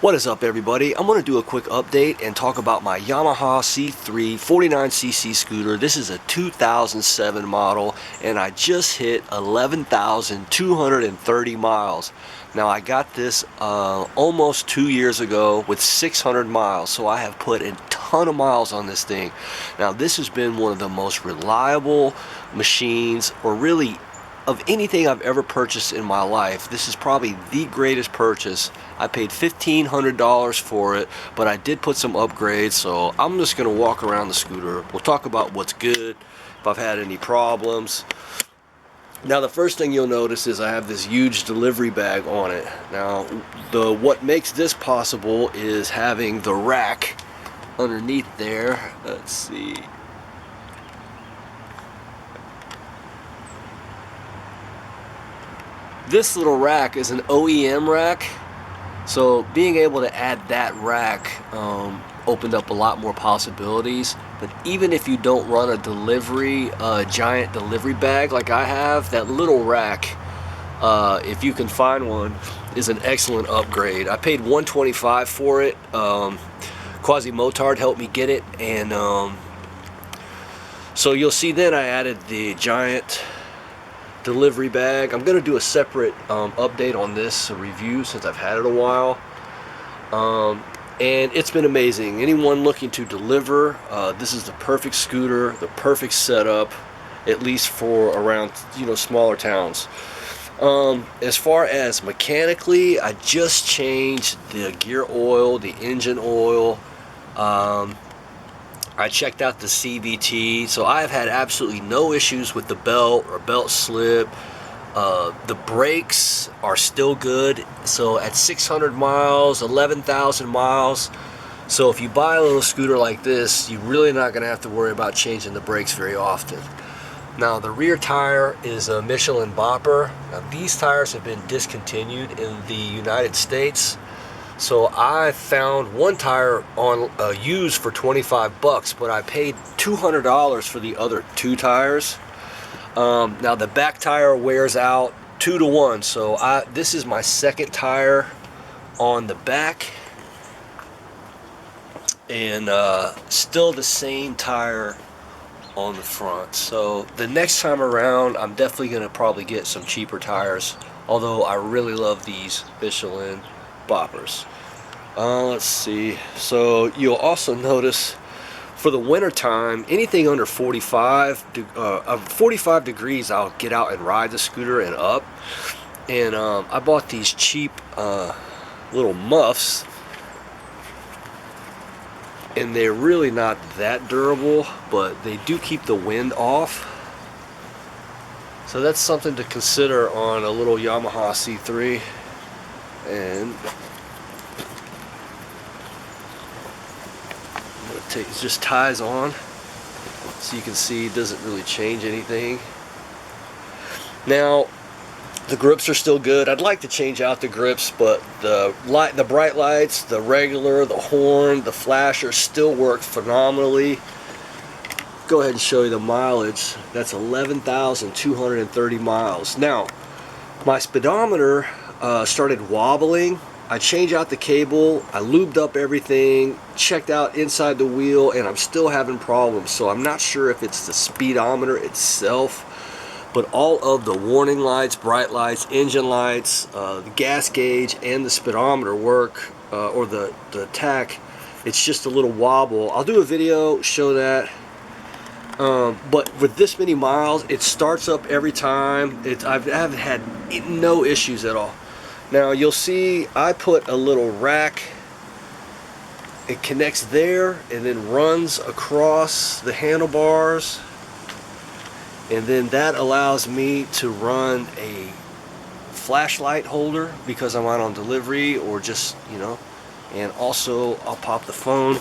What is up, everybody? I'm going to do a quick update and talk about my Yamaha C3 49cc scooter. This is a 2007 model and I just hit 11,230 miles. Now I got this almost 2 years ago with 600 miles, so I have put a ton of miles on this thing. Now this has been one of the most reliable machines, or really of anything I've ever purchased in my life. This is probably the greatest purchase. I paid $1,500 for it, but I did put some upgrades, so I'm just gonna walk around the scooter. We'll talk about what's good, if I've had any problems. Now the first thing you'll notice is I have this huge delivery bag on it. Now what makes this possible is having the rack underneath there. Let's see. This little rack is an OEM rack, so being able to add that rack opened up a lot more possibilities. But even if you don't run a giant delivery bag like I have, that little rack, if you can find one, is an excellent upgrade. I paid $125 for it. Quasi Motard helped me get it, and so you'll see then I added the giant delivery bag. I'm going to do a separate update on this, a review, since I've had it a while, and it's been amazing. Anyone looking to deliver, this is the perfect scooter, the perfect setup, at least for around smaller towns. As far as mechanically, I just changed the gear oil, the engine oil. I checked out the CVT, so I've had absolutely no issues with the belt or belt slip. The brakes are still good, so at 600 miles, 11,000 miles, so if you buy a little scooter like this, you're really not going to have to worry about changing the brakes very often. Now the rear tire is a Michelin Bopper. Now these tires have been discontinued in the United States. So I found one tire on used for 25 bucks, but I paid $200 for the other two tires. Now the back tire wears out 2 to 1, so this is my second tire on the back, and still the same tire on the front. So the next time around, I'm definitely going to probably get some cheaper tires, although I really love these Michelin Boppers. Let's see, so you'll also notice for the winter time, anything under 45 degrees, I'll get out and ride the scooter and up. And I bought these cheap little muffs, and they're really not that durable, but they do keep the wind off. So that's something to consider on a little Yamaha C3. And it just ties on, so you can see it doesn't really change anything. Now the grips are still good. I'd like to change out the grips, but the bright lights, the regular, the horn, the flasher still work phenomenally. Go ahead and show you the mileage. That's 11,230 miles. Now my speedometer started wobbling. I changed out the cable, I lubed up everything, checked out inside the wheel, and I'm still having problems. So I'm not sure if it's the speedometer itself, but all of the warning lights, bright lights, engine lights, the gas gauge, and the speedometer work, or the tach. It's just a little wobble. I'll do a video, show that. But with this many miles, it starts up every time. I haven't had no issues at all. Now you'll see I put a little rack. It connects there and then runs across the handlebars, and then that allows me to run a flashlight holder because I'm out on delivery, or just and also I'll pop the phone.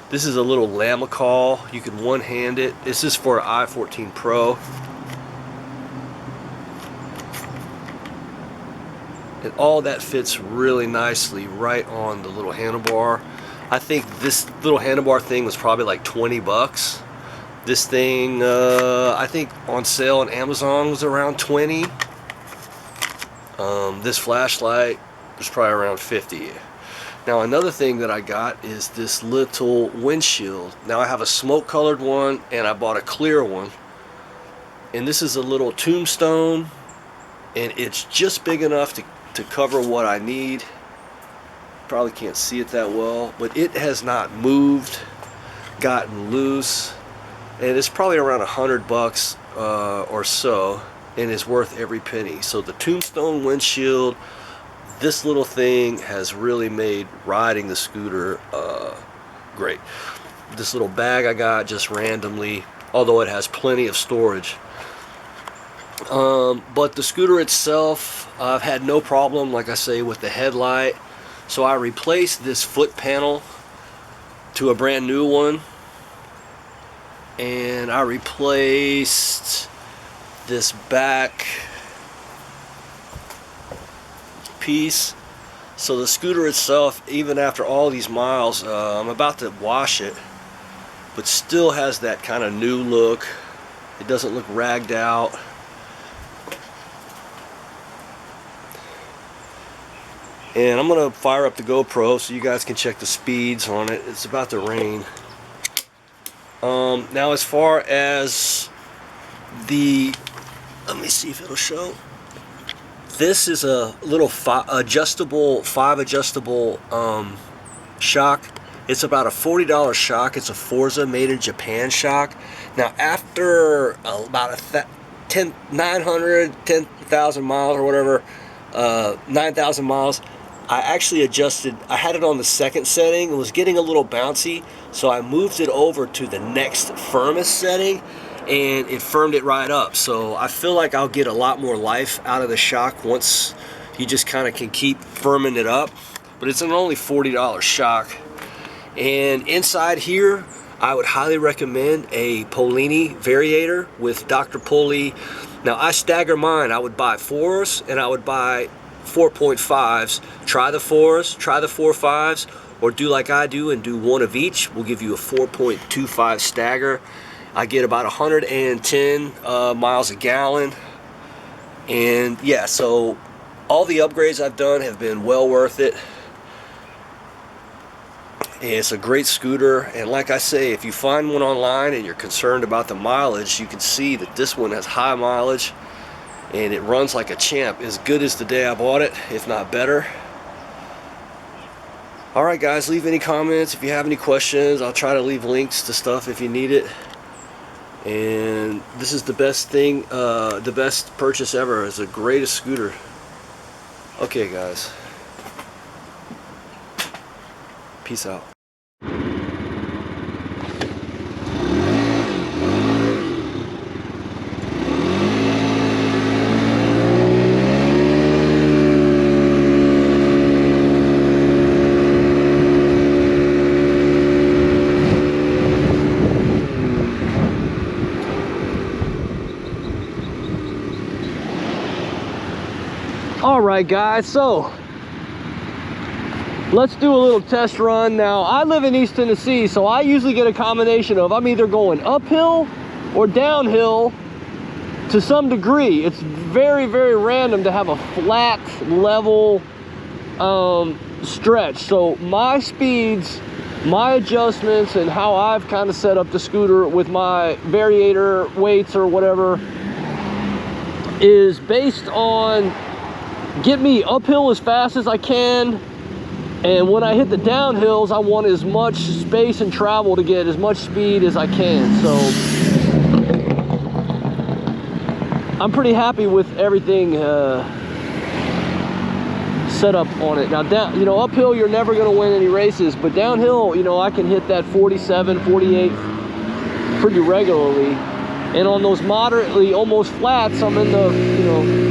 This is a little Lamicall. You can one-hand it. This is for an i14 Pro. And all that fits really nicely right on the little handlebar. I think this little handlebar thing was probably like 20 bucks. This thing, I think on sale on Amazon was around 20. This flashlight was probably around 50. Now another thing that I got is this little windshield. Now I have a smoke colored one and I bought a clear one. And this is a little tombstone, and it's just big enough to cover what I need. Probably can't see it that well, but it has not moved, gotten loose, and it's probably around $100 or so, and it's worth every penny. So the tombstone windshield, this little thing has really made riding the scooter great. This little bag I got just randomly, although it has plenty of storage. But the scooter itself, I've had no problem, like I say, with the headlight. So I replaced this foot panel to a brand new one, and I replaced this back piece. So the scooter itself, even after all these miles, I'm about to wash it, but still has that kind of new look. It doesn't look ragged out. And I'm gonna fire up the GoPro so you guys can check the speeds on it. It's about to rain. Now as far as let me see if it'll show. This is a little five adjustable shock. It's about a $40 shock. It's a Forza made in Japan shock. Now after about 10,000 miles or whatever, 9,000 miles, I actually adjusted. I had it on the second setting. It was getting a little bouncy, so I moved it over to the next firmest setting, and it firmed it right up. So I feel like I'll get a lot more life out of the shock once you just kind of can keep firming it up. But it's an only $40 shock. And inside here, I would highly recommend a Polini variator with Dr. Poli. Now I stagger mine. I would buy 4s and I would buy 4.5s. Try the 4s, try the 4.5s, or do like I do and do one of each. We'll give you a 4.25 stagger. I get about 110 miles a gallon. And yeah, so all the upgrades I've done have been well worth it. And it's a great scooter, and like I say, if you find one online and you're concerned about the mileage, you can see that this one has high mileage and it runs like a champ, as good as the day I bought it, if not better. Alright guys, leave any comments if you have any questions. I'll try to leave links to stuff if you need it. And this is the best thing, the best purchase ever. It's the greatest scooter. Okay guys, peace out. Alright guys, so let's do a little test run. Now I live in East Tennessee, so I usually get a combination of I'm either going uphill or downhill to some degree. It's very, very random to have a flat level stretch. So my speeds, my adjustments, and how I've kind of set up the scooter with my variator weights or whatever is based on get me uphill as fast as I can, and when I hit the downhills I want as much space and travel to get as much speed as I can. So I'm pretty happy with everything set up on it. Now down, you know, uphill you're never going to win any races, but downhill, you know, I can hit that 47, 48 pretty regularly, and on those moderately almost flats I'm in the, you know,